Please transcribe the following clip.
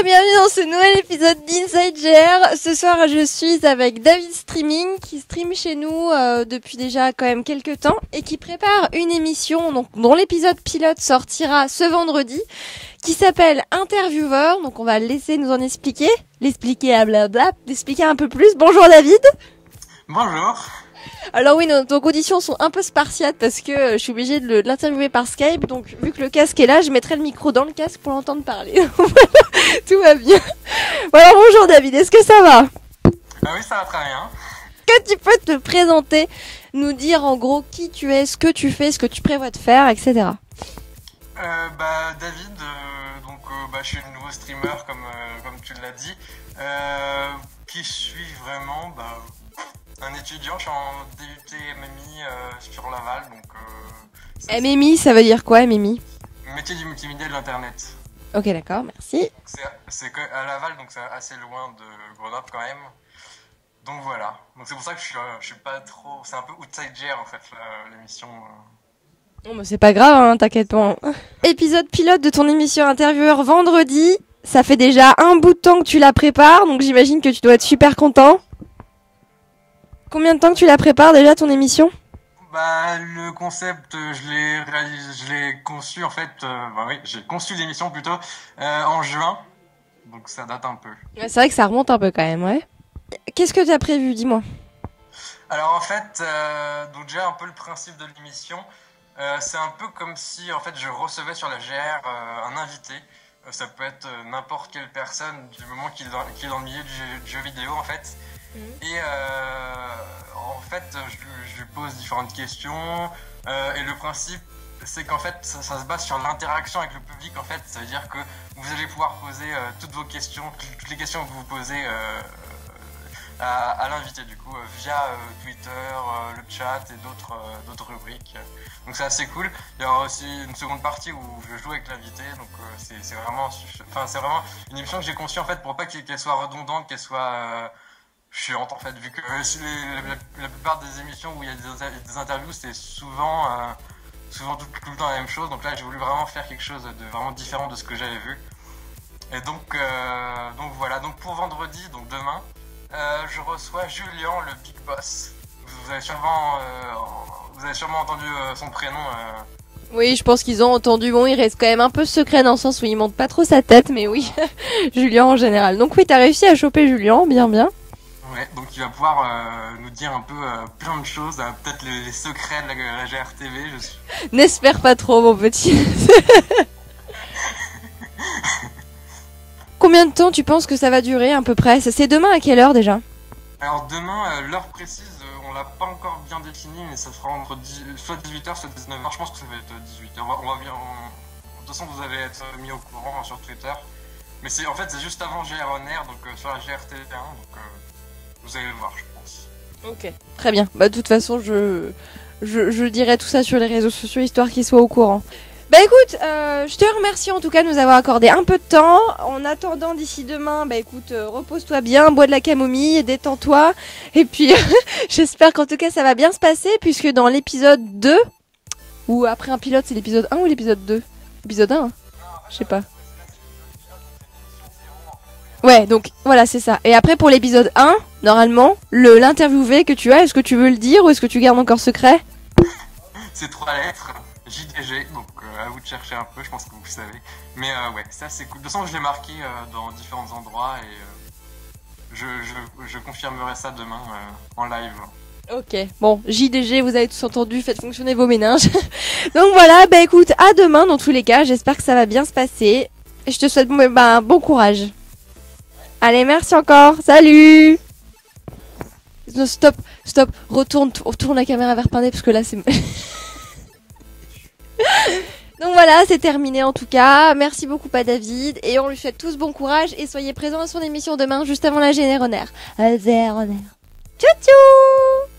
et bienvenue dans ce nouvel épisode d'Inside GR. Ce soir, je suis avec David Streaming qui stream chez nous depuis déjà quand même quelques temps et qui prépare une émission dont l'épisode pilote sortira ce vendredi qui s'appelle Intervieweur. Donc on va le laisser nous en l'expliquer un peu plus. Bonjour David. Bonjour. Alors oui, nos conditions sont un peu spartiates parce que je suis obligée de l'interviewer par Skype. Donc vu que le casque est là, je mettrai le micro dans le casque pour l'entendre parler. Tout va bien. Voilà, bonjour David, est-ce que ça va? Oui, ça va très bien. Est-ce que tu peux te présenter, nous dire en gros qui tu es, ce que tu fais, ce que tu prévois de faire, etc. David, je suis un nouveau streamer comme tu l'as dit. Qui je suis vraiment un étudiant, je suis en DUT MMI sur Laval, MMI, ça veut dire quoi MMI? Métier du multimédia de l'internet. Ok, d'accord, merci. C'est à Laval, donc c'est assez loin de Grenoble quand même. Donc voilà, donc c'est pour ça que je suis pas trop, c'est un peu outside GR en fait l'émission. Oh, mais c'est pas grave, hein, t'inquiète pas. Épisode pilote de ton émission Intervieweur vendredi. Ça fait déjà un bout de temps que tu la prépares, donc j'imagine que tu dois être super content. Combien de temps que tu la prépares déjà ton émission? Le concept, je l'ai conçu en fait, j'ai conçu l'émission plutôt en juin, donc ça date un peu. Ouais, c'est vrai que ça remonte un peu quand même, ouais. Qu'est-ce que tu as prévu, dis-moi? Alors en fait, donc déjà un peu le principe de l'émission, c'est un peu comme si en fait je recevais sur la GR un invité. Ça peut être n'importe quelle personne du moment qu'il est dans le milieu du jeu vidéo en fait. Et en fait, je lui pose différentes questions et le principe, c'est qu'en fait, ça se base sur l'interaction avec le public. En fait, ça veut dire que vous allez pouvoir poser toutes vos questions, toutes les questions que vous posez à l'invité du coup via Twitter, le chat et d'autres rubriques. Donc c'est assez cool. Il y aura aussi une seconde partie où je joue avec l'invité. Donc c'est vraiment une émission que j'ai conçue en fait pour pas qu'elle soit redondante, qu'elle soit chiante en fait, vu que la plupart des émissions où il y a des interviews, c'est souvent tout le temps la même chose. Donc là, j'ai voulu vraiment faire quelque chose de vraiment différent de ce que j'avais vu. Et donc voilà. Donc pour vendredi, donc demain, je reçois Julien, le Big Boss. Vous avez sûrement entendu son prénom. Oui, je pense qu'ils ont entendu. Bon, il reste quand même un peu secret dans le sens où il monte pas trop sa tête, mais oui, Julien en général. Donc oui, t'as réussi à choper Julien, bien. Ouais, donc il va pouvoir nous dire un peu plein de choses, peut-être les secrets de la GRTV. N'espère pas trop, mon petit. Combien de temps tu penses que ça va durer à peu près? C'est demain à quelle heure déjà? Alors demain, l'heure précise, on l'a pas encore bien définie, mais ça sera entre soit 18h, soit 19h. Je pense que ça va être 18h. De toute façon, vous allez être mis au courant sur Twitter. Mais c'est juste avant GR On Air, donc sur la GRTV1, donc vous allez le voir, je pense. Ok, très bien. De toute façon, je dirai tout ça sur les réseaux sociaux, histoire qu'ils soient au courant. Écoute, je te remercie en tout cas de nous avoir accordé un peu de temps. En attendant d'ici demain, repose-toi bien, bois de la camomille, détends-toi. Et puis, j'espère qu'en tout cas ça va bien se passer, puisque dans l'épisode 2, ou après un pilote, c'est l'épisode 1 ou l'épisode 2? L'épisode 1, hein, je sais pas. Ouais, donc voilà, c'est ça. Et après pour l'épisode 1, normalement, l'interviewé que tu as, est-ce que tu veux le dire ou est-ce que tu gardes encore secret? C'est 3 lettres. JDG, donc à vous de chercher un peu, je pense que vous savez. Mais ouais, ça c'est cool. De toute façon, je l'ai marqué dans différents endroits et je confirmerai ça demain en live. Ok, bon, JDG, vous avez tous entendu, faites fonctionner vos méninges. Donc voilà, écoute, à demain dans tous les cas, j'espère que ça va bien se passer. Et je te souhaite bon courage. Allez, merci encore, salut! Non, stop, retourne la caméra vers Pindé parce que là c'est... Donc voilà, c'est terminé en tout cas. Merci beaucoup à David et on lui souhaite tous bon courage et soyez présents à son émission demain juste avant la GR On Air. Tchou tchou.